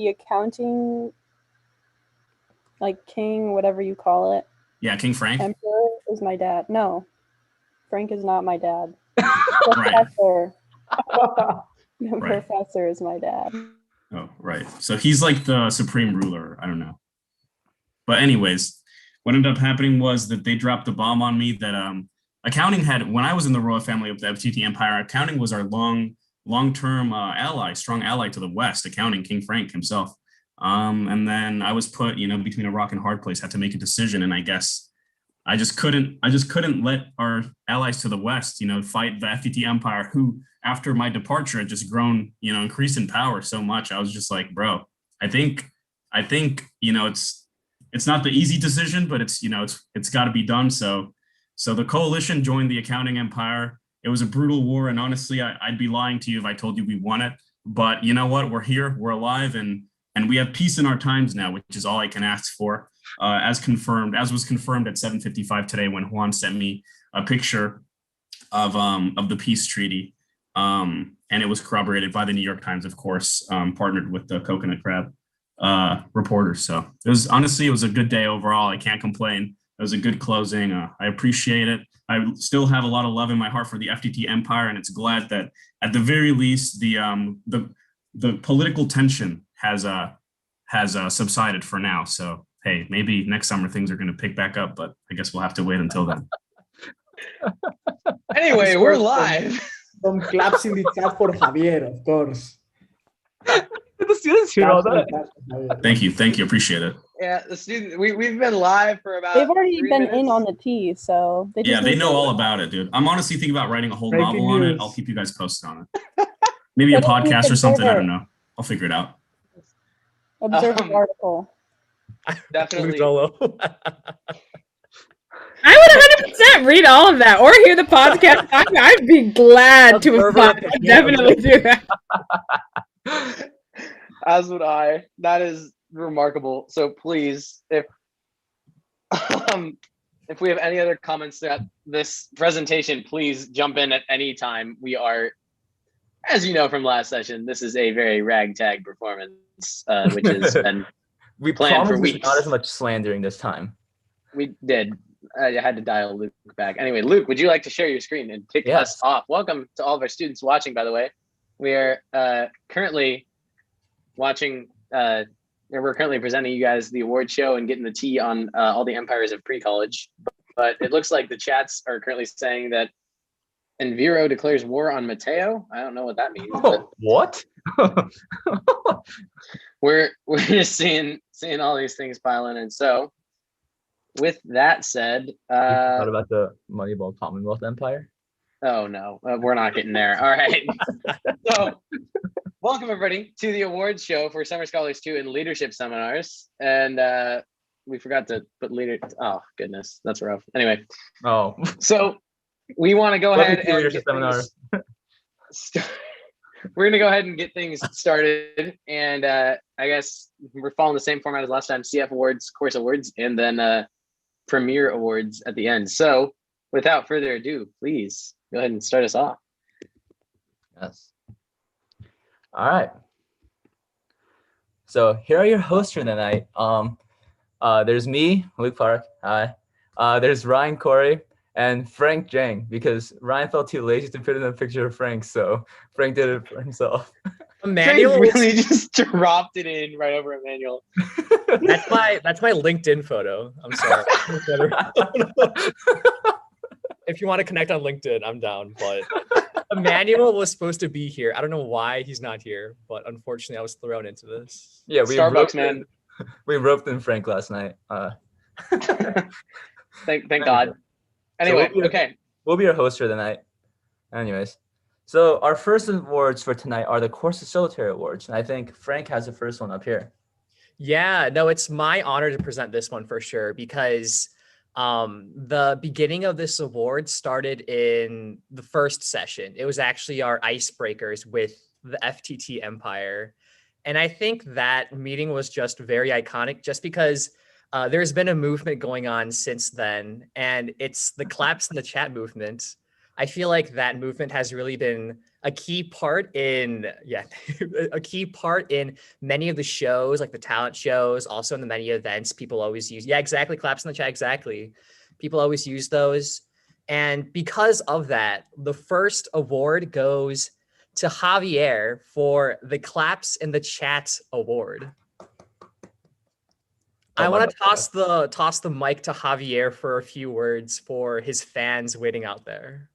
the accounting, like king, whatever you call it. Yeah, King Frank. Emperor is my dad. No, Frank is not my dad. Right. Professor. The Right. professor is my dad. Oh, right. So he's like the supreme ruler. I don't know. But anyways, what ended up happening was that they dropped a bomb on me that accounting had, when I was in the royal family of the FTT Empire, accounting was our long-term ally, strong ally to the West, accounting, King Frank himself. And then I was put, between a rock and hard place, had to make a decision. And I guess I just couldn't let our allies to the West, fight the FTT Empire, who after my departure had just grown, increased in power so much. I was just like, bro, I think, it's not the easy decision, but it's got to be done. So the coalition joined the accounting empire. It was a brutal war. And honestly, I'd be lying to you if I told you we won it, but you know what? We're here, we're alive, and we have peace in our times now, which is all I can ask for. As was confirmed at 7:55 today when Juan sent me a picture of the peace treaty, and it was corroborated by the New York Times, of course, partnered with the Coconut Crab reporters. So it was a good day overall. I can't complain. It was a good closing. I appreciate it. I still have a lot of love in my heart for the FTT Empire, and it's glad that at the very least the political tension has subsided for now. So hey, maybe next summer things are going to pick back up, but I guess we'll have to wait until then. Anyway, we're live. Some claps in the chat for Javier, of course. The students hear all that. Thank you. Appreciate it. Yeah, the students. We've been live for about. They've already been minutes. in on the tea, so they know all about it, dude. I'm honestly thinking about writing a whole novel on it. I'll keep you guys posted on it. Maybe a podcast or something. I don't know. I'll figure it out. Observe the article. Definitely. I would 100% read all of that or hear the podcast. I'd be glad to apply. I'd definitely do that. As would I. That is remarkable. So please, if we have any other comments throughout this presentation, please jump in at any time. We are, as you know from last session, this is a very ragtag performance, which has been we planned for weeks. Not as much slandering this time. We did. I had to dial Luke back. Anyway, Luke, would you like to share your screen and kick us off? Welcome to all of our students watching, by the way. We are currently watching, we're currently presenting you guys the award show and getting the tea on all the empires of pre-college. But it looks like the chats are currently saying that Enviro declares war on Mateo. I don't know what that means. What? we're just seeing all these things piling in. So with that said, what about the Moneyball Commonwealth Empire? Oh no, we're not getting there. All right. So welcome everybody to the awards show for Summer Scholars 2 in Leadership Seminars. And we forgot to put oh goodness, that's rough. Anyway. Oh. So we want to go ahead and leadership seminars. We're going to go ahead and get things started. And I guess we're following the same format as last time: CF awards, course awards, and then premier awards at the end. So without further ado, please go ahead and start us off. Yes. All right. So here are your hosts for the night. There's me, Luke Park. Hi. There's Ryan Coury and Frank Jang, because Ryan felt too lazy to put in a picture of Frank, so Frank did it for himself. Emmanuel really just dropped it in right over Emmanuel. That's my LinkedIn photo. I'm sorry. If you want to connect on LinkedIn, I'm down. But Emmanuel was supposed to be here. I don't know why he's not here, but unfortunately, I was thrown into this. Yeah, Starbucks, man. We roped in Frank last night. Thank God. Anyway, so we'll be your host for the night. Anyways, so our first awards for tonight are the Course Facilitator Awards, and I think Frank has the first one up here. Yeah, no, it's my honor to present this one for sure, because the beginning of this award started in the first session. It was actually our icebreakers with the FTT Empire. And I think that meeting was just very iconic, just because there's been a movement going on since then, and it's the claps in the chat movement. I feel like that movement has really been a key part in a key part in many of the shows, like the talent shows, also in the many events. People always use exactly, claps in the chat, exactly. People always use those. And because of that, the first award goes to Javier for the Claps in the Chat award. I want to toss the mic to Javier for a few words for his fans waiting out there.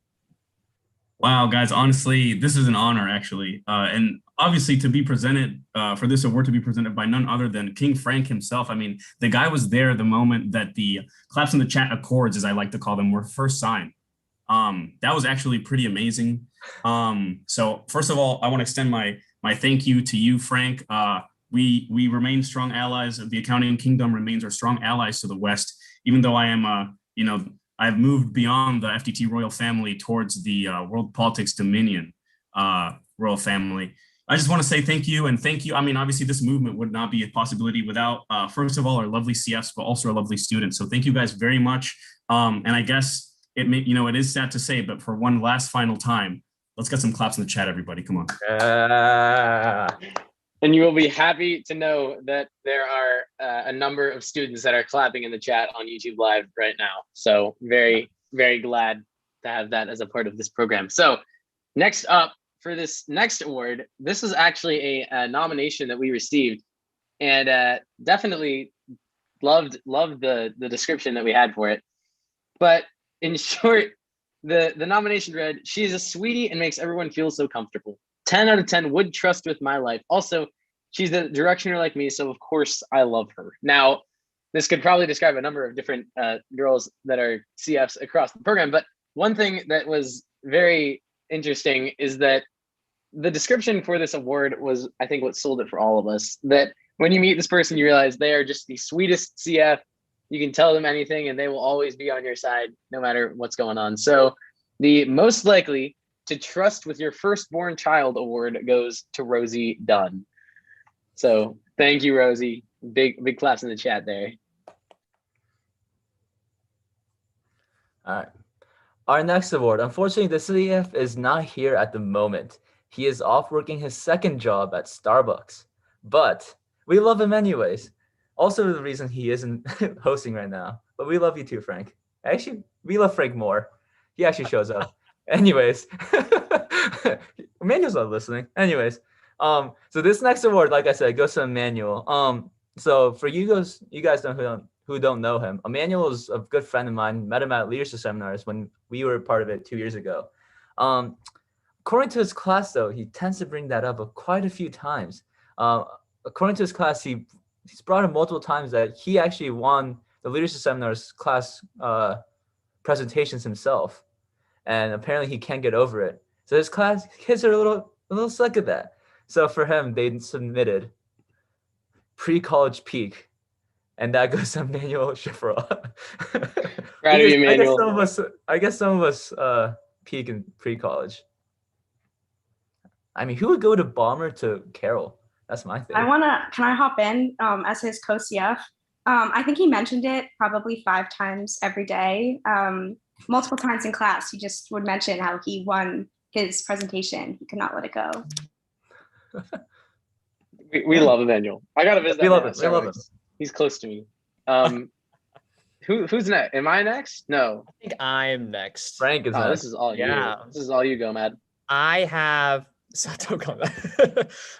Wow, guys, honestly, this is an honor, actually. And obviously to be presented, for this award to be presented by none other than King Frank himself. I mean, the guy was there the moment that the Claps in the Chat Accords, as I like to call them, were first signed. That was actually pretty amazing. So first of all, I want to extend my thank you to you, Frank. We remain strong allies. The Accounting Kingdom remains our strong allies to the West, even though I am, I've moved beyond the FTT royal family towards the World Politics Dominion royal family. I just want to say thank you and thank you. I mean, obviously this movement would not be a possibility without, first of all, our lovely CFs, but also our lovely students. So thank you guys very much. And I guess it is sad to say, but for one last final time, let's get some claps in the chat, everybody. Come on. And you will be happy to know that there are a number of students that are clapping in the chat on YouTube Live right now. So very, very glad to have that as a part of this program. So next up for this next award, this is actually a nomination that we received, and definitely loved the description that we had for it. But in short, the nomination read, "She is a sweetie and makes everyone feel so comfortable. 10 out of 10 would trust with my life. Also, she's a directioner like me, so of course I love her." Now, this could probably describe a number of different girls that are CFs across the program, but one thing that was very interesting is that the description for this award was, I think, what sold it for all of us. That when you meet this person, you realize they are just the sweetest CF. You can tell them anything and they will always be on your side no matter what's going on. So the most likely to trust with your firstborn child award goes to Rosie Dunn. So thank you, Rosie. Big claps in the chat there. All right. Our next award. Unfortunately, the CF is not here at the moment. He is off working his second job at Starbucks, but we love him anyways. Also the reason he isn't hosting right now, but we love you too, Frank. Actually, we love Frank more. He actually shows up. Anyways, Emmanuel's not listening. Anyways, so this next award, like I said, goes to Emmanuel. So for you guys who don't know him, Emmanuel is a good friend of mine. Met him at leadership seminars when we were part of it 2 years ago. According to his class, though, he tends to bring that up quite a few times. According to his class, he's brought up multiple times that he actually won the leadership seminars class presentations himself. And apparently he can't get over it. So his class kids are a little sick of that. So for him, they submitted pre-college peak, and that goes to Emmanuel Shiferaw. Proud of you, Emmanuel. I guess some of us peak in pre-college. I mean, who would go to Bomber to Carol? That's my thing. Can I hop in as his co-CF? I think he mentioned it probably 5 times every day. Multiple times in class, he just would mention how he won his presentation. He could not let it go. we love Emmanuel. I gotta visit. We love him. He's close to me. Who's next? Am I next? No. I think I'm next. Frank is next. This is all you. This is all you, go, Mad. I have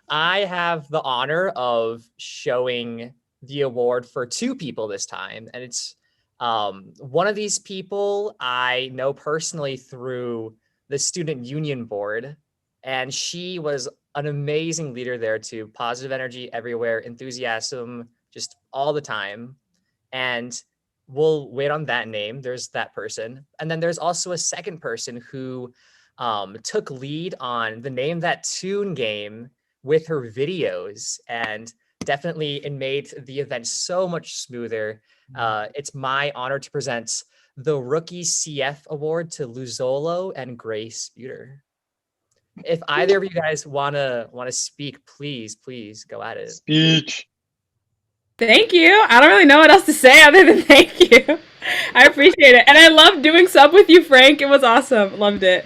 I have the honor of showing the award for 2 people this time, and it's one of these people I know personally through the student union board, and she was an amazing leader there too. Positive energy everywhere, enthusiasm just all the time. And we'll wait on that name. There's that person. And then there's also a second person who took lead on the Name That Tune game with her videos, and definitely it made the event so much smoother. It's my honor to present the Rookie CF Award to Luzolo and Grace Buter. If either of you guys wanna speak, please go at it. Speech. Thank you. I don't really know what else to say other than thank you. I appreciate it. And I love doing sub with you, Frank. It was awesome. Loved it.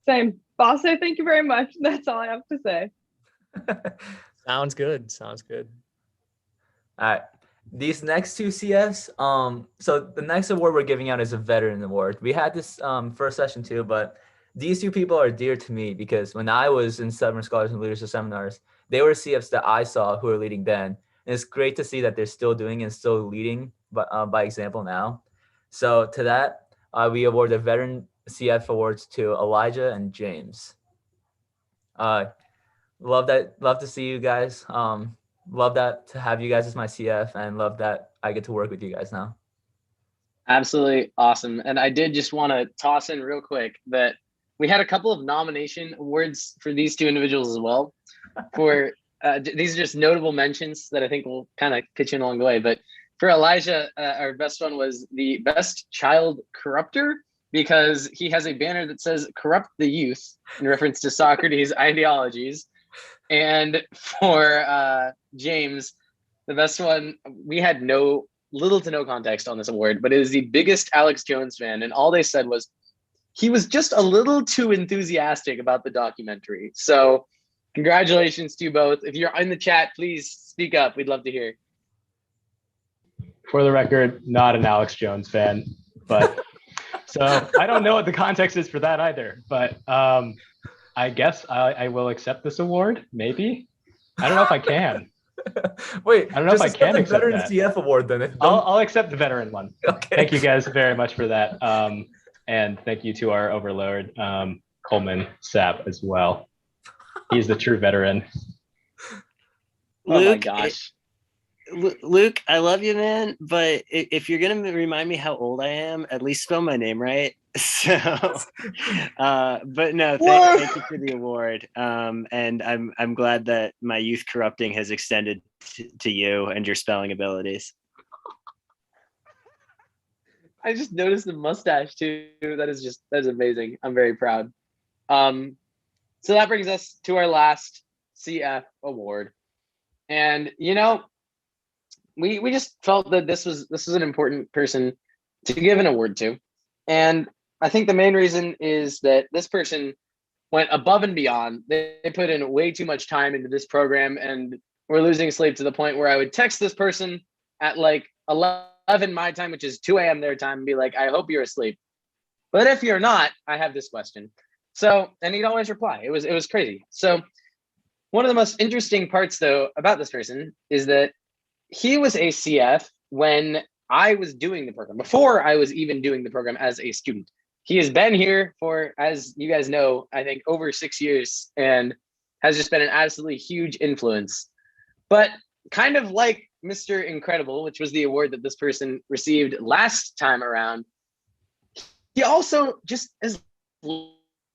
Same. Basse, thank you very much. That's all I have to say. Sounds good. Sounds good. All right. These next two CFs, so the next award we're giving out is a veteran award. We had this first session too, but these two people are dear to me because when I was in Summer Scholars and Leadership Seminars, they were CFs that I saw who were leading then. And it's great to see that they're still doing and still leading by example now. So to that, we award the veteran CF awards to Elijah and James. Love to see you guys. Love that to have you guys as my CF, and love that I get to work with you guys now. Absolutely awesome. And I did just want to toss in real quick that we had a couple of nomination awards for these two individuals as well. For these are just notable mentions that I think will kind of pitch in along the way. But for Elijah, our best one was the best child corrupter, because he has a banner that says "Corrupt the Youth" in reference to Socrates' ideologies. And for James, the best one, we had little to no context on this award, but it is the biggest Alex Jones fan. And all they said was he was just a little too enthusiastic about the documentary. So congratulations to you both. If you're in the chat, please speak up. We'd love to hear. For the record, not an Alex Jones fan, but so I don't know what the context is for that either, but I guess I will accept this award, maybe. I don't know if I can. Wait, I don't know if I can the accept veteran that. CF award then. I'll accept the veteran one. Okay. Thank you guys very much for that. And thank you to our overlord, Coleman, Sapp, as well. He's the true veteran. Oh my gosh. Luke, I love you, man, but if you're gonna remind me how old I am, at least spell my name right. So, but no, thank you for the award, and I'm glad that my youth corrupting has extended to you and your spelling abilities. I just noticed the mustache too. That's amazing. I'm very proud. So that brings us to our last CF award, and we just felt that this was an important person to give an award to. And I think the main reason is that this person went above and beyond. They put in way too much time into this program, and we're losing sleep to the point where I would text this person at like 11 my time, which is 2 a.m. their time, and be like, I hope you're asleep. But if you're not, I have this question. So, and he'd always reply. It was crazy. So one of the most interesting parts though about this person is that he was a CF when I was doing the program, before I was even doing the program as a student. He has been here for, as you guys know, I think over 6 years, and has just been an absolutely huge influence. But kind of like Mr. Incredible, which was the award that this person received last time around, he also just is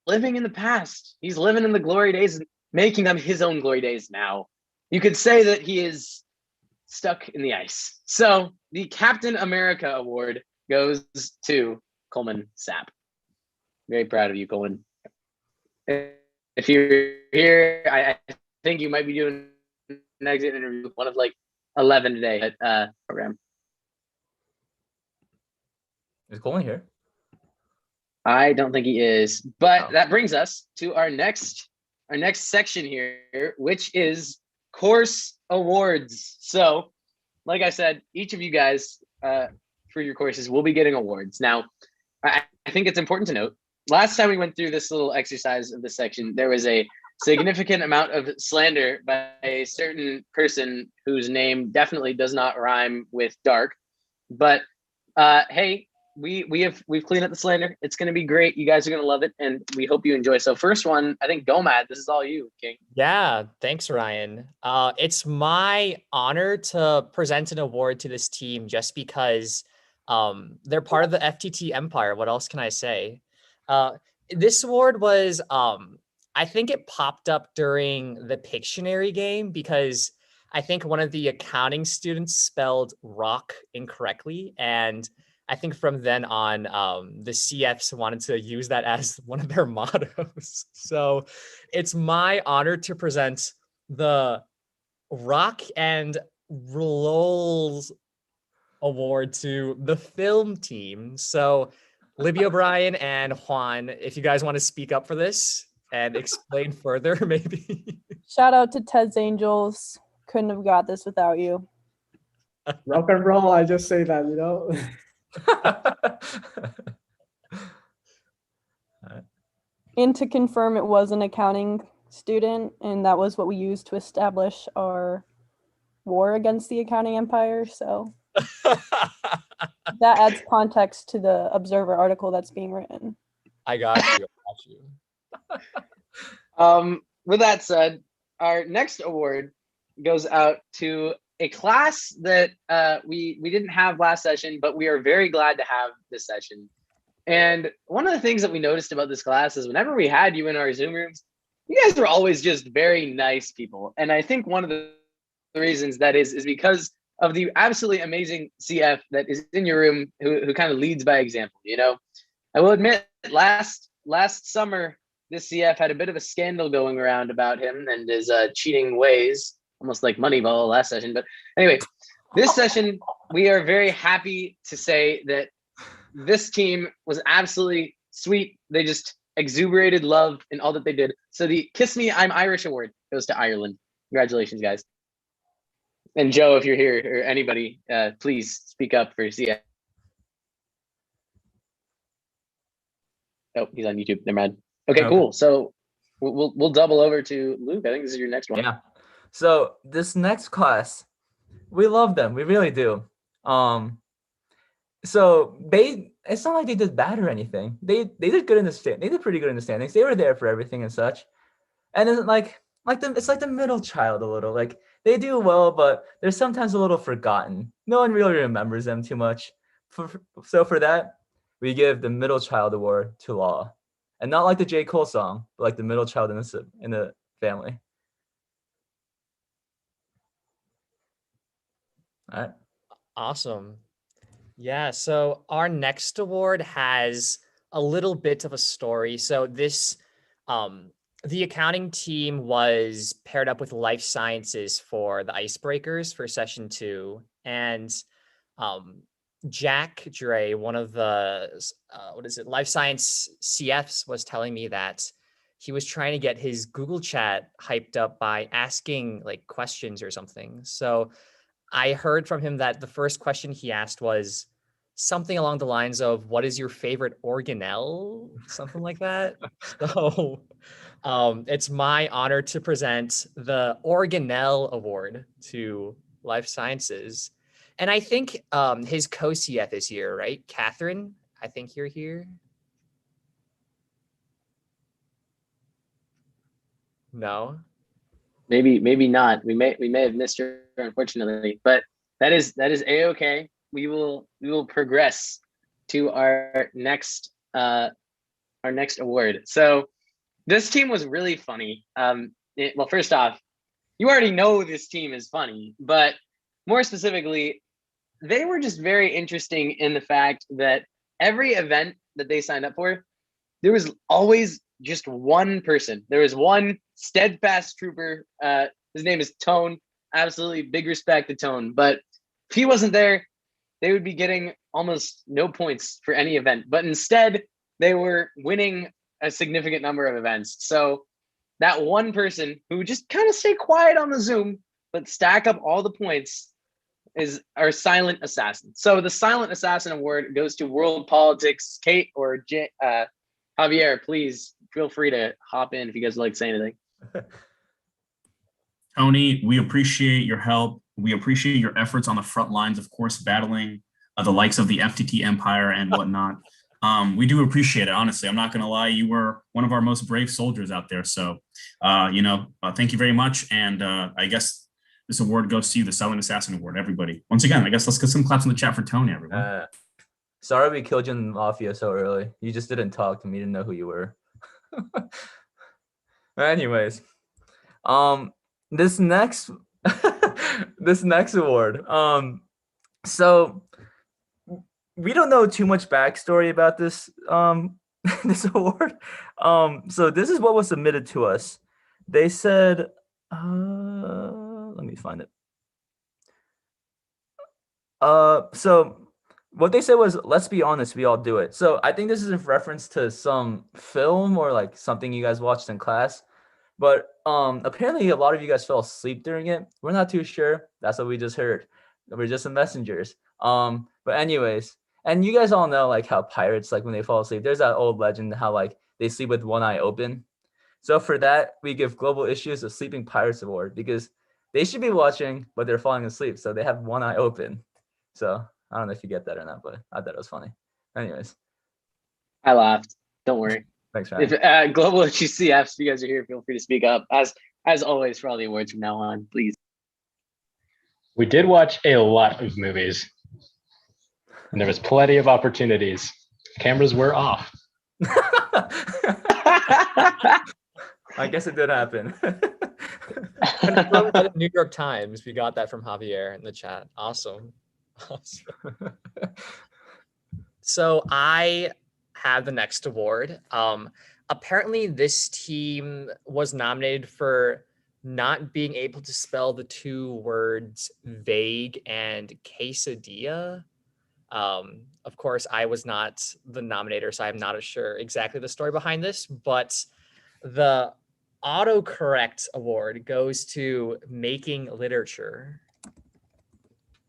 living in the past. He's living in the glory days and making them his own glory days now. You could say that he is stuck in the ice. So the Captain America award goes to Coleman Sapp. Very proud of you, Coleman. If you're here, I think you might be doing an exit interview, one of like 11 today at program. Is Coleman here? I don't think he is, but that brings us to our next section here, which is course awards. So, like I said, each of you guys for your courses will be getting awards. Now, I think it's important to note, last time we went through this little exercise of this section, there was a significant amount of slander by a certain person whose name definitely does not rhyme with dark. But hey, we've cleaned up the slander. It's going to be great. You guys are going to love it, and we hope you enjoy. So first one, I think Gomad, this is all you, King. Yeah, thanks, Ryan. It's my honor to present an award to this team just because they're part of the FTT empire. What else can I say? This award was, I think it popped up during the Pictionary game because I think one of the accounting students spelled Rokc incorrectly, and I think from then on, the CFs wanted to use that as one of their mottos. So it's my honor to present the Rokc and Rolls award to the film team. So Libby O'Brien and Juan, if you guys want to speak up for this and explain further, maybe. Shout out to Ted's Angels. Couldn't have got this without you. Rock and roll, I just say that, you know? And to confirm, it was an accounting student, and that was what we used to establish our war against the accounting empire. So that adds context to the Observer article that's being written. I got you. With that said, our next award goes out to a class that we didn't have last session, but we are very glad to have this session. And one of the things that we noticed about this class is whenever we had you in our Zoom rooms, you guys were always just very nice people. And I think one of the reasons that is because of the absolutely amazing CF that is in your room who kind of leads by example. You know, I will admit last summer, this CF had a bit of a scandal going around about him and his cheating ways, almost like Moneyball last session. But anyway, this session, we are very happy to say that this team was absolutely sweet. They just exuberated love in all that they did. So the Kiss Me, I'm Irish award goes to Ireland. Congratulations, guys. And Joe, if you're here, or anybody, please speak up for CF. Oh, he's on YouTube. Never mind. Okay, cool. So we'll double over to Luke. I think this is your next one. Yeah. So this next class, we love them. We really do. So it's not like they did bad or anything. They did good in the they did pretty good in the standings. They were there for everything and such. And it's it's like the middle child a little. Like they do well, but they're sometimes a little forgotten. No one really remembers them too much. So for that, we give the middle child award to Law. And not like the J. Cole song, but like the middle child in the family. All right. Awesome. Yeah, so our next award has a little bit of a story. So this, the accounting team was paired up with life sciences for the icebreakers for session 2. And Jack Dre, one of the, life science CFs was telling me that he was trying to get his Google chat hyped up by asking like questions or something. So I heard from him that the first question he asked was something along the lines of, what is your favorite organelle? Something like that. So it's my honor to present the Organelle Award to Life Sciences. And I think his co-CF is here, right? Catherine, I think you're here. No? Maybe not. We may have missed her, unfortunately, but that is a-okay. We will progress to our next award. So this team was really funny. Well, first off, you already know this team is funny, but more specifically, they were just very interesting in the fact that every event that they signed up for, there was always just one person. There was one steadfast trooper. His name is Tone. Absolutely big respect to Tone. But if he wasn't there, they would be getting almost no points for any event. But instead, they were winning a significant number of events. So that one person who just kind of stay quiet on the Zoom, but stack up all the points is our silent assassin. So the silent assassin award goes to World Politics. Kate or Javier, please feel free to hop in if you guys would like to say anything. Tony, we appreciate your help. We appreciate your efforts on the front lines, of course, battling the likes of the FTT Empire and whatnot. We do appreciate it, honestly. I'm not going to lie. You were one of our most brave soldiers out there. So, thank you very much. And I guess this award goes to you, the Silent Assassin Award, everybody. Once again, I guess let's get some claps in the chat for Tony, everyone. Sorry we killed you in the Mafia so early. You just didn't talk to me, didn't know who you were. Anyways, this next award. So we don't know too much backstory about this this award. So this is what was submitted to us. They said, let me find it. So what they said was, let's be honest, we all do it. So I think this is in reference to some film or like something you guys watched in class. But apparently a lot of you guys fell asleep during it. We're not too sure. That's what we just heard. We're just the messengers. But anyways, and you guys all know like how pirates, like when they fall asleep, there's that old legend how like they sleep with one eye open. So for that, we give Global Issues a Sleeping Pirates Award because they should be watching, but they're falling asleep. So they have one eye open. So I don't know if you get that or not, but I thought it was funny. Anyways. I laughed. Don't worry. Thanks, Ryan. If Global HCFs, if you guys are here, feel free to speak up. As always, for all the awards from now on, please. We did watch a lot of movies, and there was plenty of opportunities. Cameras were off. I guess it did happen. New York Times. We got that from Javier in the chat. Awesome. So I have the next award. Apparently this team was nominated for not being able to spell the two words vague and quesadilla. Of course, I was not the nominator, so I'm not sure exactly the story behind this, but the Autocorrect award goes to making literature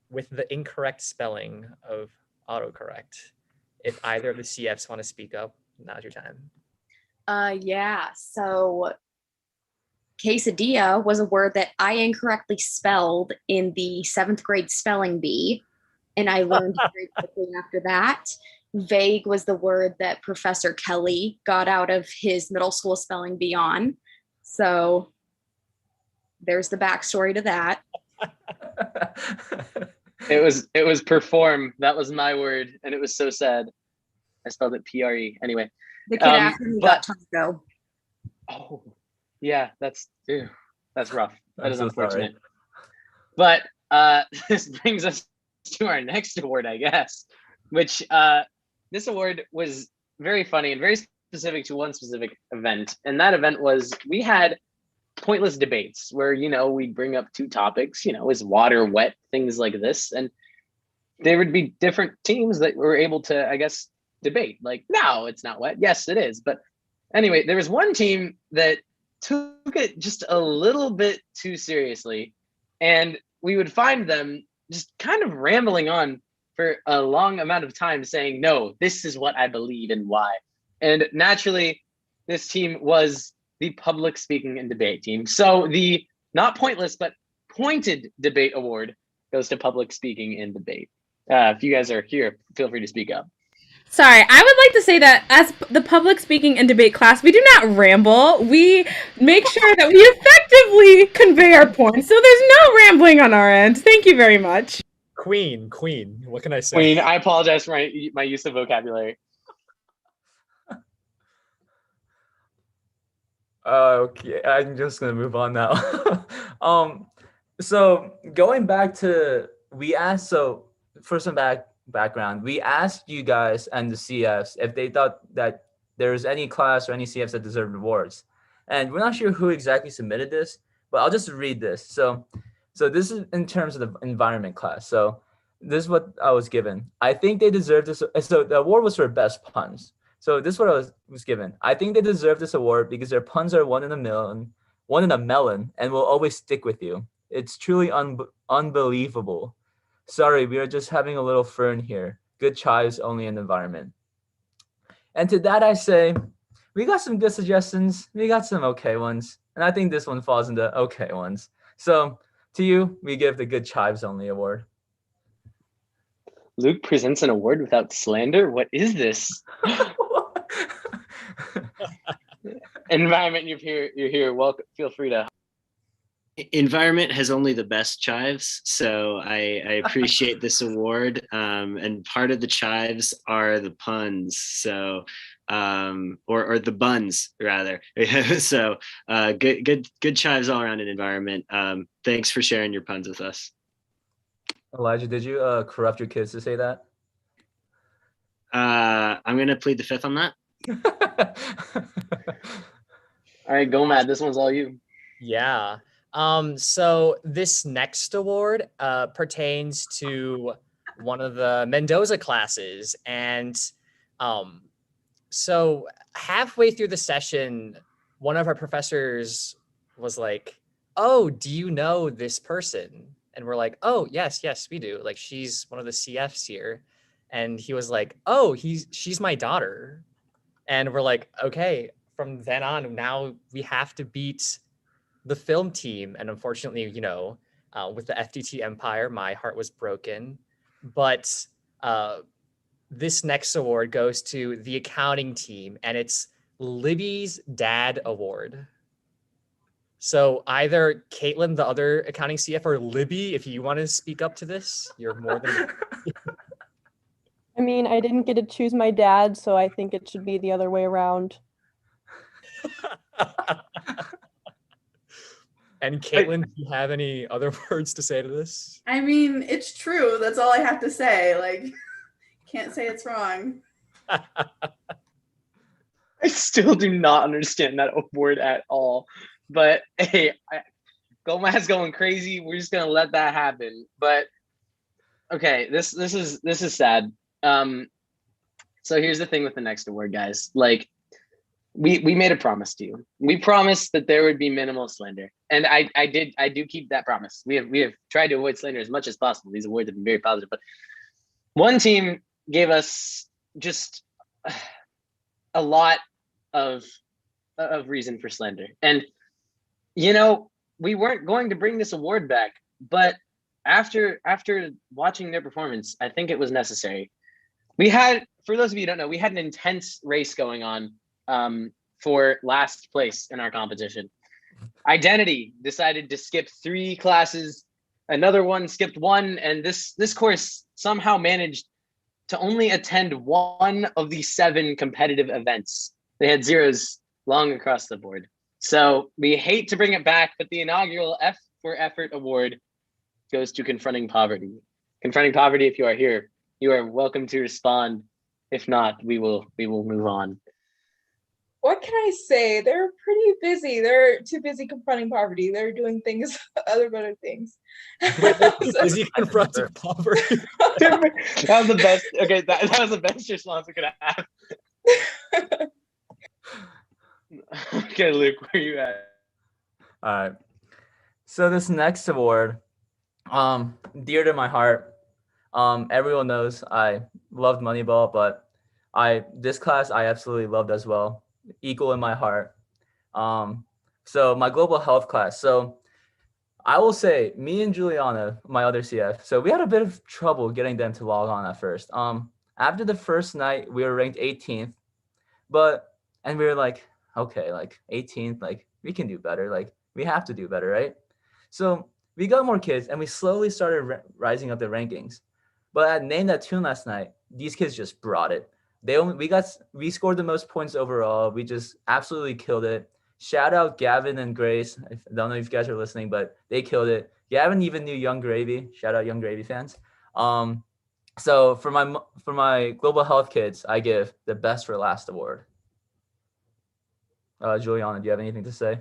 with the incorrect spelling of autocorrect. If either of the CFs want to speak up, now's your time. Yeah, so quesadilla was a word that I incorrectly spelled in the 7th grade spelling bee, and I learned very quickly after that. Vague was the word that Professor Kelly got out of his middle school spelling bee on. So there's the backstory to that. It was perform. That was my word, and it was so sad. I spelled it PRE. Anyway. The kid after me got taco. Oh, yeah, that's rough. That is so unfortunate. sorry. But this brings us to our next award, I guess, which this award was very funny and very specific to one specific event. And that event was we had pointless debates where, we'd bring up two topics, is water wet, things like this. And there would be different teams that were able to, I guess, debate. Like, no, it's not wet. Yes, it is. But anyway, there was one team that took it just a little bit too seriously. And we would find them just kind of rambling on for a long amount of time saying, no, this is what I believe and why. And naturally, this team was the public speaking and debate team. So the not pointless, but pointed debate award goes to public speaking and debate. If you guys are here, feel free to speak up. Sorry, I would like to say that as the public speaking and debate class, we do not ramble. We make sure that we effectively convey our points. So there's no rambling on our end. Thank you very much. Queen. What can I say? Queen, I apologize for my use of vocabulary. Okay, I'm just gonna move on now. So going back to for some background, we asked you guys and the CFs if they thought that there was any class or any CFs that deserved awards, and we're not sure who exactly submitted this, but I'll just read this. So this is in terms of the environment class. So this is what I was given. I think they deserve this. So the award was for best puns. So this is what I was given. I think they deserve this award because their puns are one in a melon, and will always stick with you. It's truly unbelievable. Sorry, we are just having a little fun here. Good chives, only in the environment. And to that I say, we got some good suggestions. We got some okay ones. And I think this one falls into okay ones. So to you, we give the Good Chives Only award. Luke presents an award without slander? What is this? Environment, you're here. Welcome. Feel free to. Environment has only the best chives, so I appreciate this award. And part of the chives are the puns, so or the buns rather. So good chives all around in environment. Thanks for sharing your puns with us. Elijah, did you corrupt your kids to say that? I'm gonna plead the fifth on that. All right, go Matt. This one's all you. Yeah. So this next award pertains to one of the Mendoza classes. And so halfway through the session, one of our professors was like, "Oh, do you know this person?" And we're like, "Oh, yes, we do. Like, she's one of the CFs here." And he was like, "Oh, she's my daughter." And we're like, "Okay, from then on, now we have to beat the film team." And unfortunately, with the FTT Empire, my heart was broken. But this next award goes to the accounting team, and it's Libby's Dad Award. So either Caitlin, the other accounting CF, or Libby, if you want to speak up to this, you're more than. I mean, I didn't get to choose my dad, so I think it should be the other way around. And Caitlin, do you have any other words to say to this? I mean, it's true. That's all I have to say. Like, can't say it's wrong. I still do not understand that award at all. But hey, Gomez going crazy. We're just gonna let that happen. But okay, this is sad. So here's the thing with the next award, guys. Like, we made a promise to you. We promised that there would be minimal slander, and I do keep that promise. We have tried to avoid slander as much as possible. These awards have been very positive, but one team gave us just a lot of reason for slander, and we weren't going to bring this award back, but after watching their performance, I think it was necessary. We had, for those of you who don't know, we had an intense race going on for last place in our competition. Identity decided to skip 3 classes, another one skipped 1, and this course somehow managed to only attend 1 of the 7 competitive events. They had zeros long across the board. So we hate to bring it back, but the inaugural F for Effort award goes to Confronting Poverty. Confronting Poverty, if you are here, you are welcome to respond. If not, we will move on. What can I say? They're pretty busy. They're too busy confronting poverty. They're doing things, other better things. Wait, they're too busy confronting poverty. That was the best. Okay, that was the best response we could have. Okay, Luke, where are you at? All right. So this next award, dear to my heart. Everyone knows I loved Moneyball, but this class I absolutely loved as well. Equal in my heart. So my global health class. So I will say, me and Juliana, my other CF, so we had a bit of trouble getting them to log on at first. After the first night, we were ranked 18th, and we were like, okay, like 18th, like we can do better. Like we have to do better, right? So we got more kids, and we slowly started rising up the rankings. But at Name That Tune last night, these kids just brought it. We scored the most points overall. We just absolutely killed it. Shout out Gavin and Grace. I don't know if you guys are listening, but they killed it. Gavin even knew Young Gravy. Shout out Young Gravy fans. So for my global health kids, I give the Best for Last award. Juliana, do you have anything to say?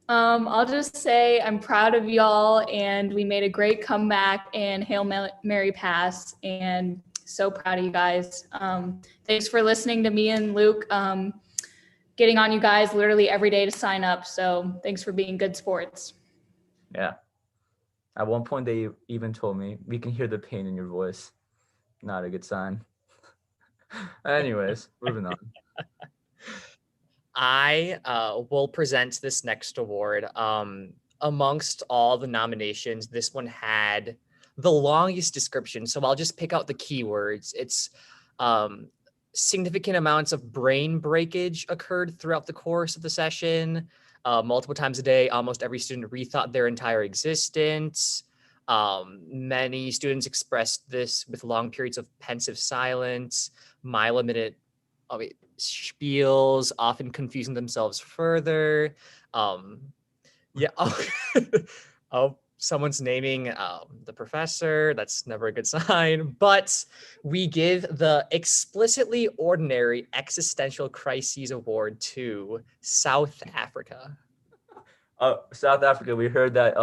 I'll just say I'm proud of y'all, and we made a great comeback and Hail Mary pass, and so proud of you guys. Thanks for listening to me and Luke, getting on you guys literally every day to sign up. So thanks for being good sports. Yeah. At one point, they even told me, we can hear the pain in your voice. Not a good sign. Anyways, moving on. I will present this next award. Amongst all the nominations, this one had the longest description, so I'll just pick out the keywords. It's significant amounts of brain breakage occurred throughout the course of the session. Multiple times a day, almost every student rethought their entire existence. Many students expressed this with long periods of pensive silence, mile-a-minute spiels, often confusing themselves further. Someone's naming the professor. That's never a good sign. But we give the Explicitly Ordinary Existential Crises Award to South Africa. South Africa, we heard that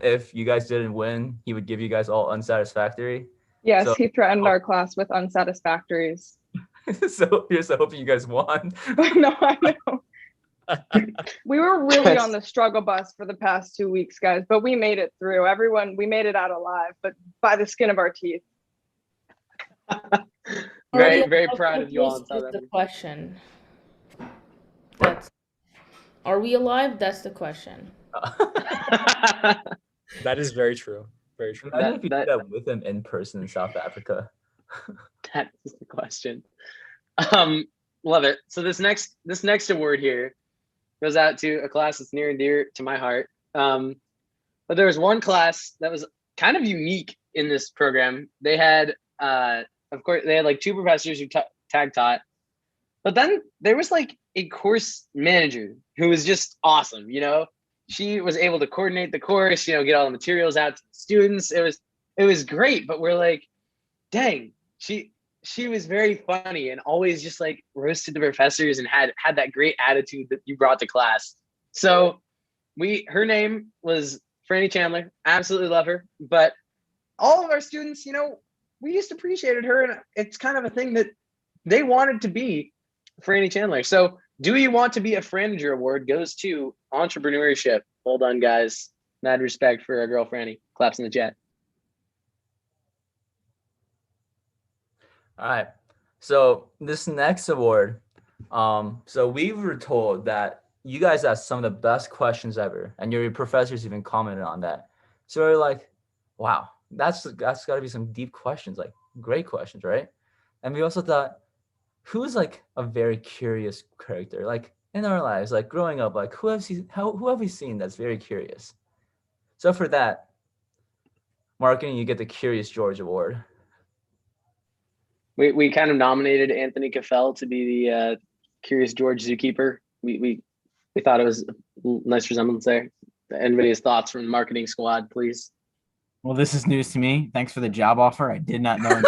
if you guys didn't win, he would give you guys all unsatisfactory. Yes, So- he threatened our class with unsatisfactories. So here's hoping you guys won. No, I know. We were really on the struggle bus for the past 2 weeks, guys, but we made it through. We made it out alive, but by the skin of our teeth. Very, very proud of you all. This is the question. Are we alive? That's the question. That is very true. Very true. Imagine if you did that with him in person in South Africa. That is the question. Love it. So this next award here goes out to a class that's near and dear to my heart. But there was one class that was kind of unique in this program. They had, of course, they had like 2 professors who tag taught, but then there was like a course manager who was just awesome. You know, she was able to coordinate the course, you know, get all the materials out to the students. It was great, but we're like, dang, she was very funny and always just like roasted the professors and had that great attitude that you brought to class. So her name was Franny Chandler. Absolutely love her. But all of our students, you know, we just appreciated her, and it's kind of a thing that they wanted to be Franny Chandler. So Do You Want to Be a Franager award goes to entrepreneurship. Well done, guys. Mad respect for our girl Franny. Claps in the chat. All right. So this next award, so we were told that you guys asked some of the best questions ever, and your professors even commented on that. So we're like, wow, that's got to be some deep questions, like great questions, right? And we also thought, who's like a very curious character, like in our lives, like growing up, like who have we seen that's very curious? So for that, marketing, you get the Curious George Award. We kind of nominated Anthony Caffell to be the Curious George Zookeeper. We thought it was a nice resemblance there. Anybody's thoughts from the marketing squad, please? Well, this is news to me. Thanks for the job offer. I did not know.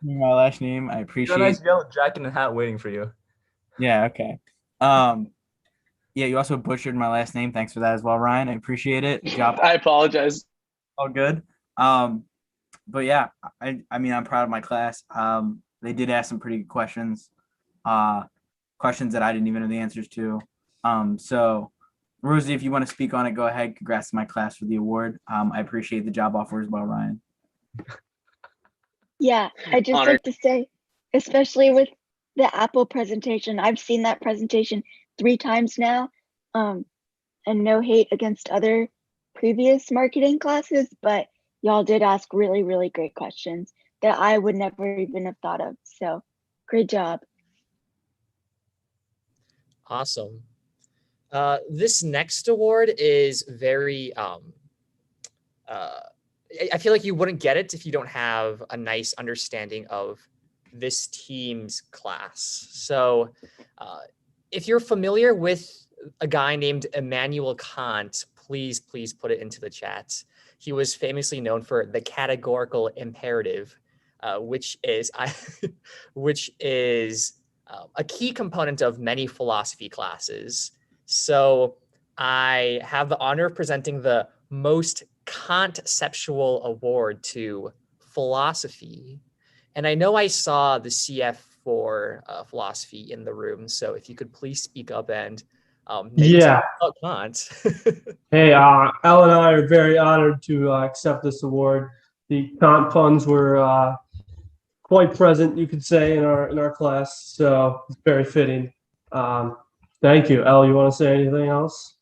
My last name, I appreciate. Got a nice yellow jacket and hat waiting for you. Yeah. Okay. Yeah. You also butchered my last name. Thanks for that as well, Ryan. I appreciate it. Job. I apologize. All good. But yeah, I mean, I'm proud of my class. They did ask some pretty good questions, questions that I didn't even know the answers to. So Rosie, if you want to speak on it, go ahead. Congrats to my class for the award. I appreciate the job offer as well, Ryan. Yeah, I just Honored. like to say, especially with the Apple presentation, I've seen that presentation 3 times now. And no hate against other previous marketing classes, but y'all did ask really, really great questions that I would never even have thought of. So great job. Awesome. This next award is very, I feel like you wouldn't get it if you don't have a nice understanding of this team's class. So if you're familiar with a guy named Immanuel Kant, please put it into the chat. He was famously known for the categorical imperative, which is a key component of many philosophy classes. So I have the honor of presenting the most Kantceptual award to philosophy. And I know I saw the CF for philosophy in the room. So if you could please speak up and maybe talk about Kant. Hey, Elle and I are very honored to accept this award. The Kant funds were quite present, you could say, in our class. So it's very fitting. Thank you. Elle, you want to say anything else?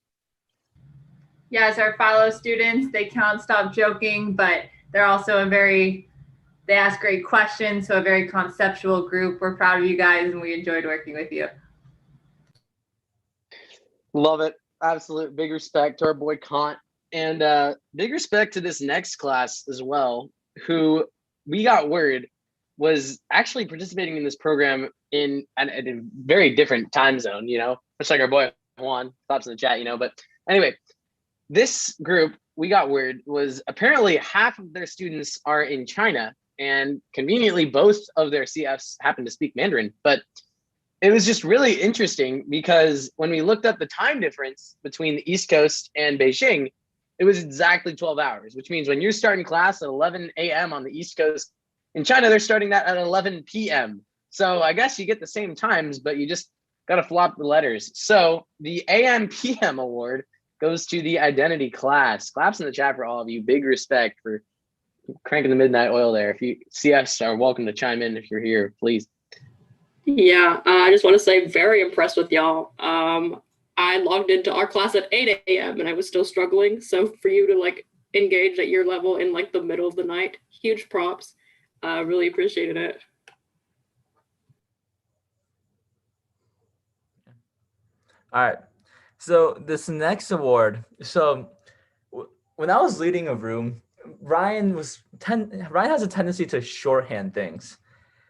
Yes, our fellow students, they can't stop joking, but they're also they ask great questions, so a very conceptual group. We're proud of you guys and we enjoyed working with you. Love it. Absolute big respect to our boy Kant, and big respect to this next class as well, who we got word was actually participating in this program in a very different time zone, you know, just like our boy Juan, thoughts in the chat, you know. But anyway, this group, we got word, was apparently half of their students are in China, and conveniently both of their CFs happen to speak Mandarin. But it was just really interesting because when we looked up the time difference between the East Coast and Beijing, it was exactly 12 hours, which means when you're starting class at 11 a.m. on the East Coast, in China, they're starting that at 11 p.m. So I guess you get the same times, but you just got to flop the letters. So the AM PM award goes to the identity class. Claps in the chat for all of you. Big respect for cranking the midnight oil there. If you CFs are welcome to chime in if you're here, please. Yeah, I just want to say very impressed with y'all. I logged into our class at 8 a.m. and I was still struggling. So for you to like engage at your level in like the middle of the night, huge props. Really appreciated it. All right. So this next award. So when I was leading a room, Ryan has a tendency to shorthand things.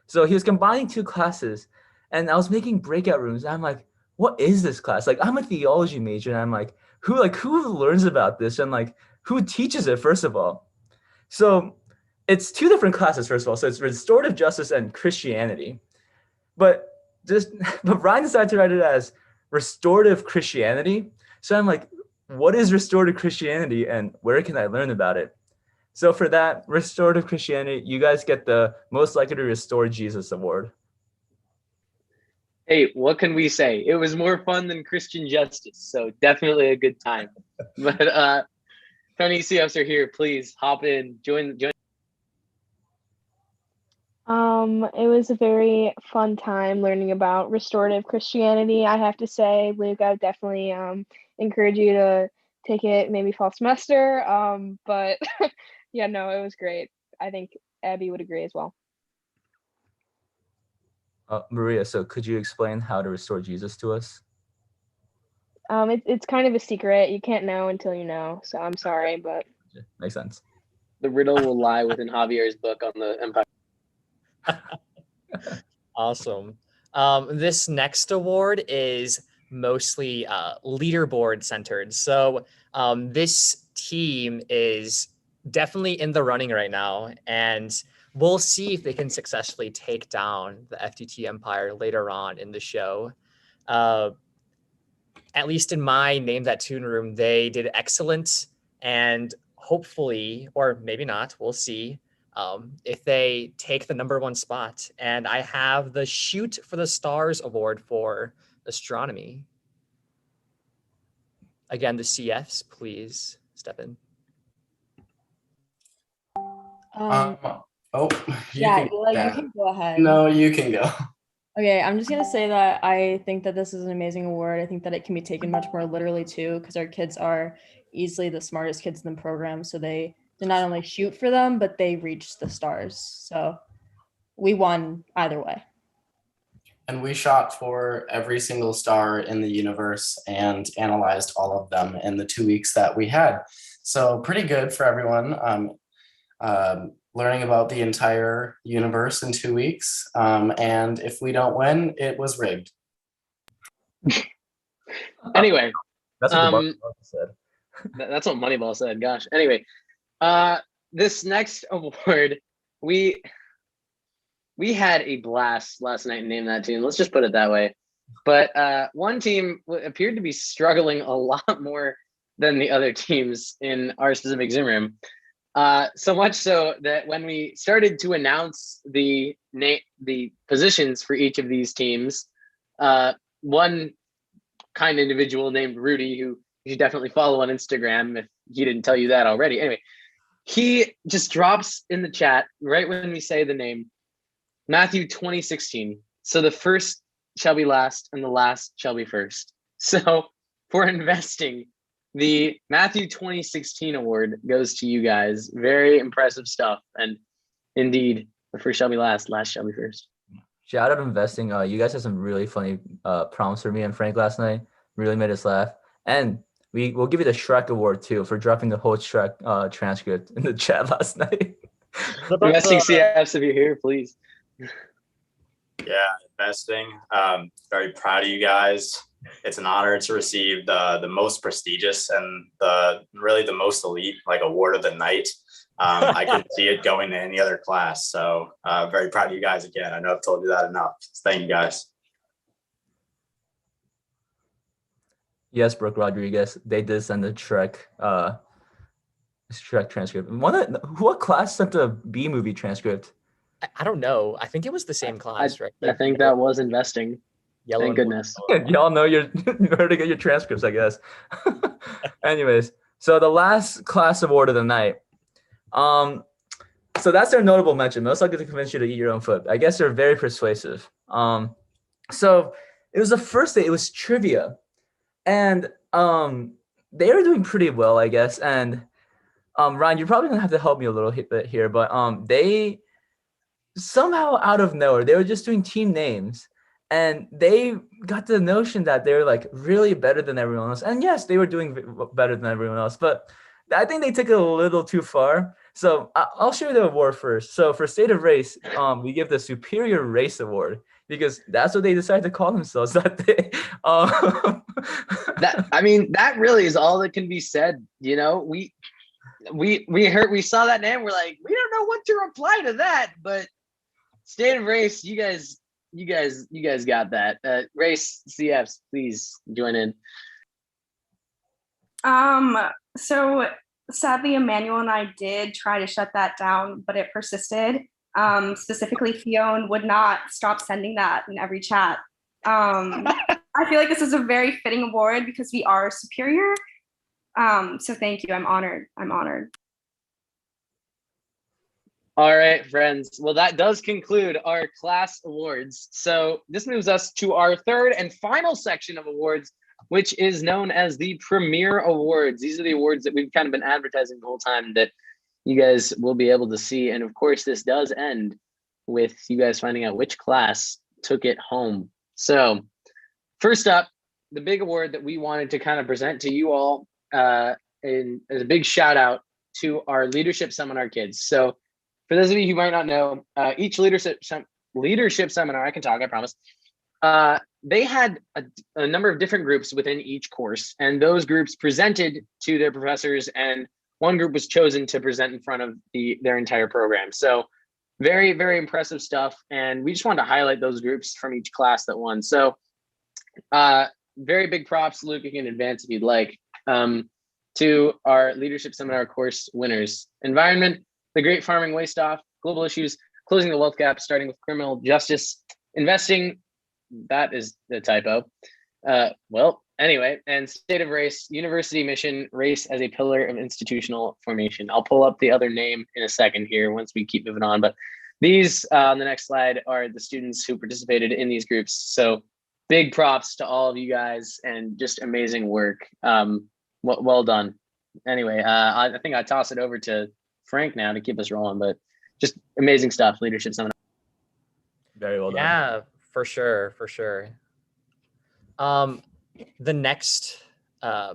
So he was combining two classes, and I was making breakout rooms. And I'm like, what is this class? Like, I'm a theology major, and I'm like, who learns about this, and like, who teaches it? First of all, so it's two different classes. First of all, so it's restorative justice and Christianity, but Ryan decided to write it as restorative Christianity. So I'm like, what is restorative Christianity, and where can I learn about it? So for that, restorative Christianity, you guys get the most likely to restore Jesus award. Hey, what can we say? It was more fun than Christian justice, so definitely a good time. But Tony CFs are here. Please hop in, join. It was a very fun time learning about restorative Christianity. I have to say, Luke, I would definitely encourage you to take it maybe fall semester. But yeah, no, it was great. I think Abby would agree as well. Maria, so could you explain how to restore Jesus to us? It's kind of a secret. You can't know until you know. So I'm sorry, but makes sense. The riddle will lie within Javier's book on the Empire. Awesome. This next award is mostly leaderboard centered. So this team is definitely in the running right now, and we'll see if they can successfully take down the FTT Empire later on in the show. At least in my Name That Tune room, they did excellent, and hopefully, or maybe not, we'll see if they take the #1 spot. And I have the Shoot for the Stars award for Astronomy. Again, the CFs, please step in. Yeah, Eli, yeah. you can go ahead. No, you can go. Okay, I'm just gonna say that I think that this is an amazing award. I think that it can be taken much more literally too, because our kids are easily the smartest kids in the program. So they not only shoot for them, but they reach the stars. So we won either way. And we shot for every single star in the universe and analyzed all of them in the 2 weeks that we had. So pretty good for everyone. Learning about the entire universe in 2 weeks. And if we don't win, it was rigged. Anyway, that's what Moneyball said. That's what Moneyball said. Gosh. Anyway, this next award, we had a blast last night in Name That Tune. Let's just put it that way. But one team appeared to be struggling a lot more than the other teams in our specific Zoom room. So much so that when we started to announce the positions for each of these teams, one kind individual named Rudy, who you should definitely follow on Instagram if he didn't tell you that already. Anyway, he just drops in the chat right when we say the name, Matthew 20:16. So the first shall be last and the last shall be first. So for investing, the Matthew 2016 award goes to you guys. Very impressive stuff. And indeed, the first shall be last shall be first. Shout out investing. You guys had some really funny prompts for me and Frank last night. Really made us laugh. And we'll give you the Shrek award too for dropping the whole Shrek transcript in the chat last night. Investing CFs, if you're here, please. Yeah, investing. Very proud of you guys. It's an honor to receive the most prestigious and really the most elite award of the night. I couldn't see it going to any other class. So very proud of you guys again. I know I've told you that enough. Thank you guys. Yes, Brooke Rodriguez. They did send the Shrek transcript. What class sent the B movie transcript? I don't know. I think it was the same class, right? I think that was investing. Yellow Thank and blue. goodness. Y'all know you're where to get your transcripts, I guess. Anyways, so the last class award of the night. So that's their notable mention. Most likely to convince you to eat your own foot. I guess they're very persuasive. So it was the first day. It was trivia, and they were doing pretty well, I guess. And Ryan, you're probably gonna have to help me a little bit here, but they somehow out of nowhere they were just doing team names, and they got the notion that they're like really better than everyone else. And yes, they were doing better than everyone else, but I think they took it a little too far. So I'll share the award first. So for State of Race, we give the Superior Race Award because that's what they decided to call themselves that day. That really is all that can be said. You know, we saw that name. We're like, we don't know what to reply to that, but State of Race, you guys got that. Race CFs, please join in. So sadly, Emmanuel and I did try to shut that down, but it persisted. Specifically, Fiona would not stop sending that in every chat. I feel like this is a very fitting award because we are superior. So thank you. I'm honored. All right, friends. Well, that does conclude our class awards. So this moves us to our third and final section of awards, which is known as the Premier Awards. These are the awards that we've kind of been advertising the whole time that you guys will be able to see. And of course, this does end with you guys finding out which class took it home. So first up, the big award that we wanted to kind of present to you all as a big shout out to our leadership seminar kids. So for those of you who might not know, each leadership seminar, I can talk, I promise, they had a number of different groups within each course, and those groups presented to their professors, and one group was chosen to present in front of their entire program. So very, very impressive stuff, and we just wanted to highlight those groups from each class that won. So very big props, Luke, in advance if you'd like, to our leadership seminar course winners. Environment, the Great Farming Waste Off, Global Issues, Closing the Wealth Gap, Starting with Criminal Justice, Investing, that is the typo. Well, anyway, and State of Race, University Mission, Race as a Pillar of Institutional Formation. I'll pull up the other name in a second here once we keep moving on, but these on the next slide are the students who participated in these groups. So big props to all of you guys and just amazing work. Well done. Anyway, I think I toss it over to Frank now to keep us rolling, but just amazing stuff, leadership seminar. Very well done. Yeah, for sure. The next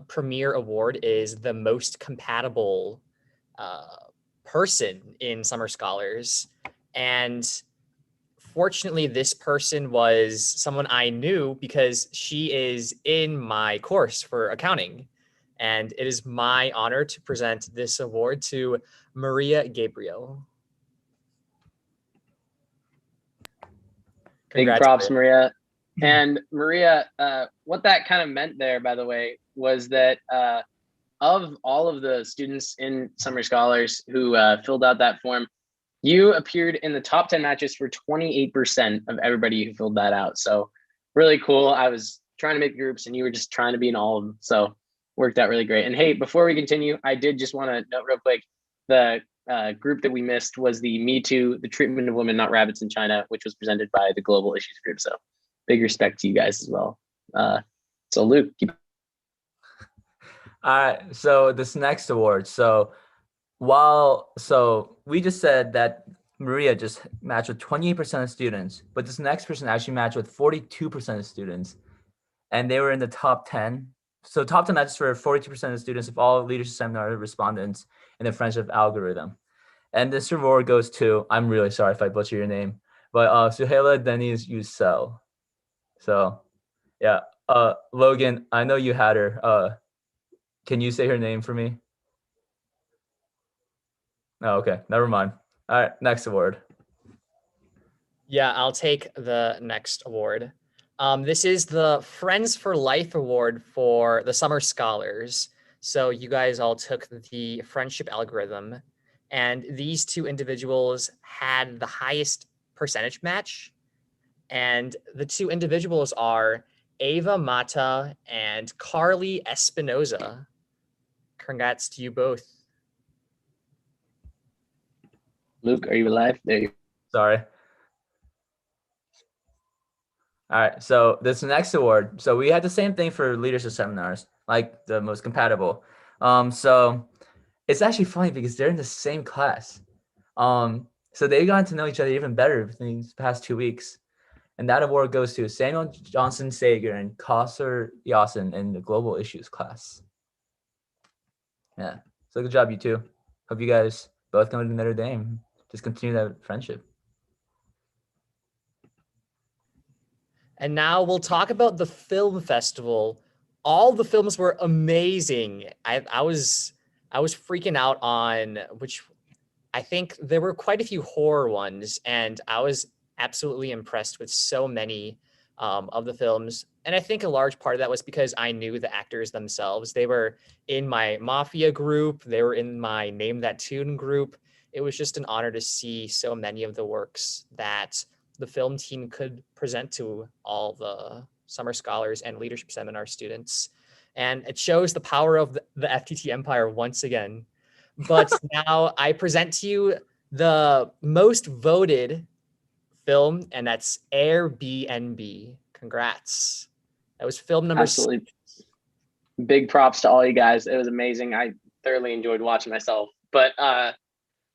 premier award is the most compatible person in Summer Scholars. And fortunately, this person was someone I knew because she is in my course for accounting. And it is my honor to present this award to Maria Gabriel. Big props, Maria. And Maria, what that kind of meant there, by the way, was that of all of the students in Summer Scholars who filled out that form, you appeared in the top 10 matches for 28% of everybody who filled that out. So really cool. I was trying to make groups and you were just trying to be in all of them. So worked out really great. And hey, before we continue, I did just want to note real quick, the group that we missed was the Me Too, the Treatment of Women, Not Rabbits in China, which was presented by the Global Issues group. So big respect to you guys as well. So Luke, keep. All right, so this next award. So we just said that Maria just matched with 28% of students, but this next person actually matched with 42% of students, and they were in the top 10. So top 10 matches for 42% of students of all leadership seminar respondents in the friendship algorithm. And this reward goes to, I'm really sorry if I butcher your name, but Suhaila Deniz Yusel. So yeah, Logan, I know you had her. Can you say her name for me? Oh, okay, never mind. All right, next award. Yeah, I'll take the next award. This is the Friends for Life Award for the Summer Scholars. So you guys all took the friendship algorithm, and these two individuals had the highest percentage match. And the two individuals are Ava Mata and Carli Espinoza. Congrats to you both. Luke, are you alive? There you Sorry. All right, so this next award. So we had the same thing for leadership seminars, like the most compatible. So it's actually funny because they're in the same class. So they've gotten to know each other even better these past 2 weeks. And that award goes to Samuel Johnson Sager and Kosser Yasin in the Global Issues class. Yeah, so good job, you two. Hope you guys both come to Notre Dame. Just continue that friendship. And now we'll talk about the film festival. All the films were amazing. I was freaking out on which, I think there were quite a few horror ones, and I was absolutely impressed with so many of the films. And I think a large part of that was because I knew the actors themselves. They were in my Mafia group. They were in my Name That Tune group. It was just an honor to see so many of the works that the film team could present to all the summer scholars and leadership seminar students. And it shows the power of the FTT empire once again. But now I present to you the most voted film, and that's Airbnb. Congrats. That was film number absolutely. Big props to all you guys. It was amazing. I thoroughly enjoyed watching myself. But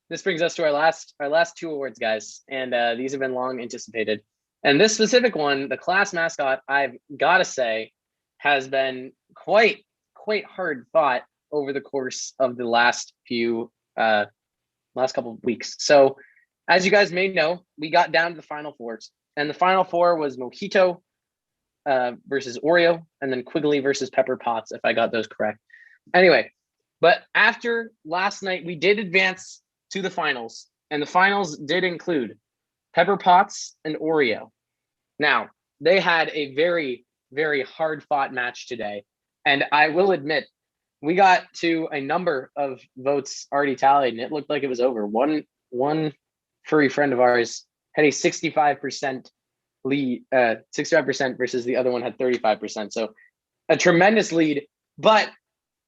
this brings us to our last two awards, guys. And these have been long anticipated. And this specific one, the class mascot, I've got to say, has been quite hard fought over the course of the last couple of weeks. So as you guys may know, we got down to the final fours, and the final four was Mojito versus Oreo, and then Quigley versus Pepper Potts, if I got those correct. Anyway, but after last night, we did advance to the finals, and the finals did include Pepper Potts and Oreo. Now, they had a very, very hard fought match today, and I will admit, we got to a number of votes already tallied, and it looked like it was over. One furry friend of ours had a 65% lead, 65% versus the other one had 35%. So a tremendous lead, but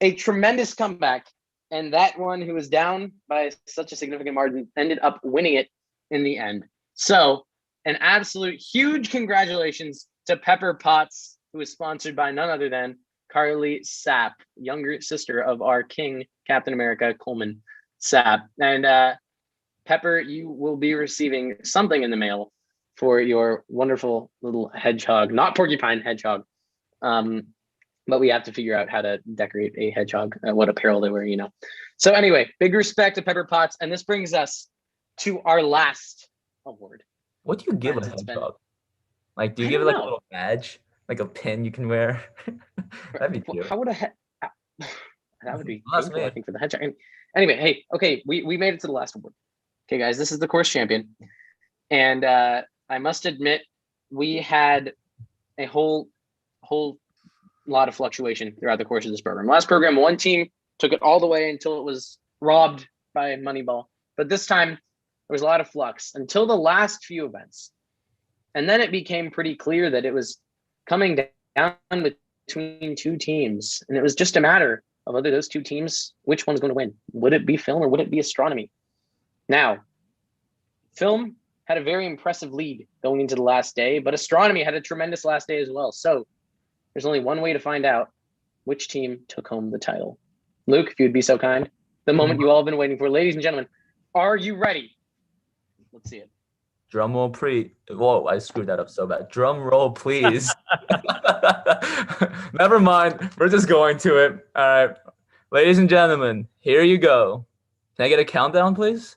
a tremendous comeback. And that one who was down by such a significant margin ended up winning it in the end. So an absolute huge congratulations to Pepper Potts, who is sponsored by none other than Carli Sapp, younger sister of our King Captain America Coleman Sapp. And Pepper, you will be receiving something in the mail for your wonderful little hedgehog, not porcupine hedgehog. But we have to figure out how to decorate a hedgehog, what apparel they wear, you know. So anyway, big respect to Pepper Potts. And this brings us to our last award. What do you give a hedgehog? Like, do you give it like a little badge? Like a pin you can wear? That'd be cute. How would that would be painful, I think, for the hedgehog. Anyway, hey, okay, we made it to the last award. Okay, guys, this is the course champion. And I must admit, we had a whole lot of fluctuation throughout the course of this program. Last program, one team took it all the way until it was robbed by Moneyball. But this time, there was a lot of flux until the last few events. And then it became pretty clear that it was coming down between two teams. And it was just a matter of whether those two teams, which one's going to win. Would it be film or would it be astronomy? Now, film had a very impressive lead going into the last day, but astronomy had a tremendous last day as well. So there's only one way to find out which team took home the title. Luke, if you'd be so kind, the moment you all have been waiting for. Ladies and gentlemen, are you ready? Let's see it. Drum roll, please. Whoa, I screwed that up so bad. Drum roll, please. Never mind. We're just going to it. All right. Ladies and gentlemen, here you go. Can I get a countdown, please?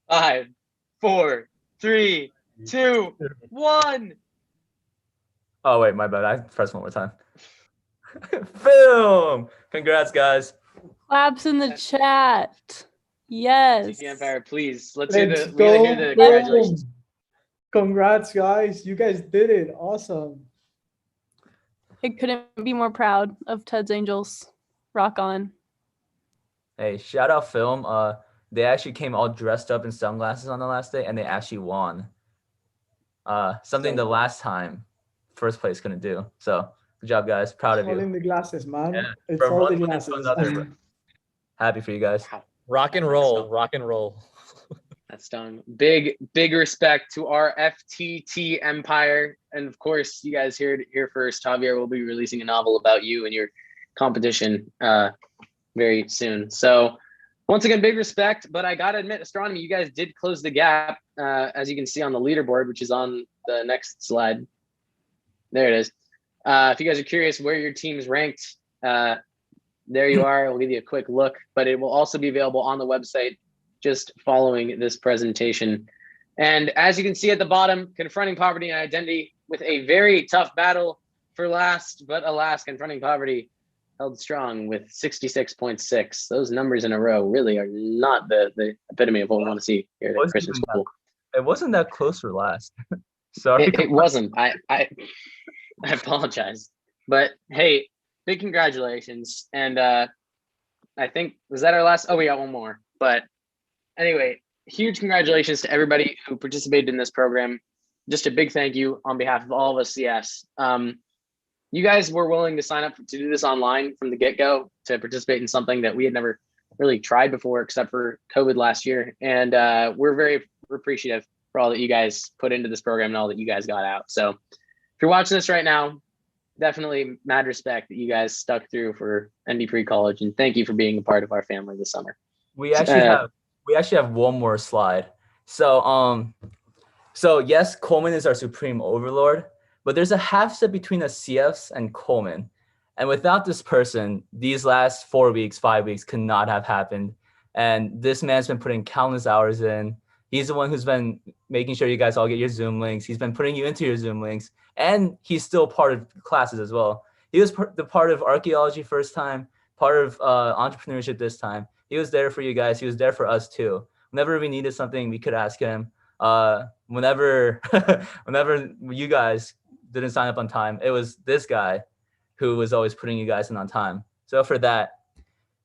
5, 4, 3, 2, 1. Oh, wait, my bad. I pressed one more time. Film. Congrats, guys. Claps in the chat. Yes. TT Empire, please. We gotta hear the congratulations. Congrats, guys. You guys did it. Awesome. I couldn't be more proud of Ted's Angels. Rock on. Hey, shout out Film. They actually came all dressed up in sunglasses on the last day, and they actually won. Something the last time first place couldn't do. So good job, guys. Proud of All you. in the glasses, man. Yeah, It's from all the one thing to glasses. another. Happy for you guys. Rock and roll, rock and roll. That's done. Big respect to our FTT empire. And of course, you guys heard it here first. Javier will be releasing a novel about you and your competition very soon. So once again, big respect. But I gotta admit, Astronomy, you guys did close the gap, as you can see on the leaderboard, which is on the next slide. There it is. If you guys are curious where your team's ranked, there you are. We'll give you a quick look, but it will also be available on the website just following this presentation. And as you can see at the bottom, Confronting Poverty and Identity with a very tough battle for last, but alas, Confronting Poverty held strong with 66.6. Those numbers in a row really are not the epitome of what we want to see here at Christian School. It wasn't that close for last. Sorry. It wasn't. I apologize. But hey, big congratulations. And I think, was that our last? Oh, we got one more. But anyway, huge congratulations to everybody who participated in this program. Just a big thank you on behalf of all of us CS. You guys were willing to sign up to do this online from the get-go, to participate in something that we had never really tried before except for COVID last year. And we're very appreciative for all that you guys put into this program and all that you guys got out. So if you're watching this right now, definitely mad respect that you guys stuck through for ND pre-college, and thank you for being a part of our family this summer. We actually have one more slide. So yes, Coleman is our supreme overlord, but there's a half step between us CFs and Coleman. And without this person, these last 4 weeks, 5 weeks could not have happened. And this man's been putting countless hours in. He's the one who's been making sure you guys all get your Zoom links. He's been putting you into your Zoom links, and he's still part of classes as well. He was the part of archaeology first time, part of entrepreneurship this time. He was there for you guys. He was there for us too. Whenever we needed something, we could ask him. Whenever you guys didn't sign up on time, it was this guy who was always putting you guys in on time. So for that,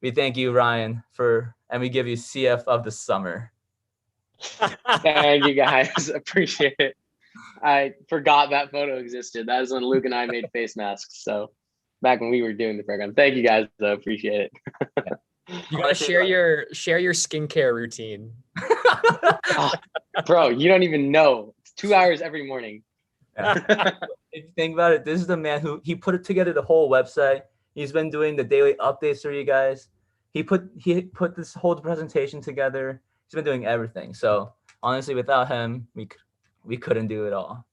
we thank you, Ryan, and we give you CF of the summer. Thank you guys. Appreciate it. I forgot that photo existed. That was when Luke and I made face masks. So back when we were doing the program. Thank you guys, though. Appreciate it. You gotta share your skincare routine. Oh, bro, you don't even know. It's 2 hours every morning. If you think about it, this is the man who put it together, the whole website. He's been doing the daily updates for you guys. He put this whole presentation together. He's been doing everything. So honestly, without him, we couldn't do it all,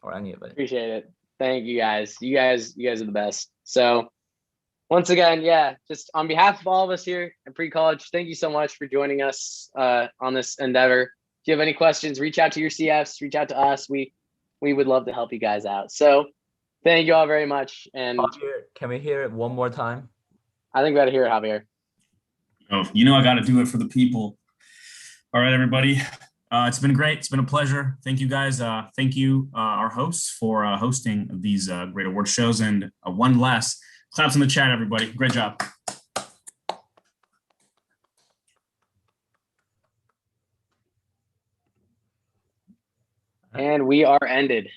or any of it. Appreciate it. Thank you guys. You guys are the best. So once again, yeah, just on behalf of all of us here at pre-college, thank you so much for joining us on this endeavor. If you have any questions, reach out to your CFs, reach out to us. We would love to help you guys out. So thank you all very much. And Javier, can we hear it one more time? I think we got to hear it, Javier. Oh, I got to do it for the people. All right, everybody. It's been great. It's been a pleasure. Thank you, guys. Thank you, our hosts, for hosting these great award shows. And one last claps in the chat, everybody. Great job. And we are ended.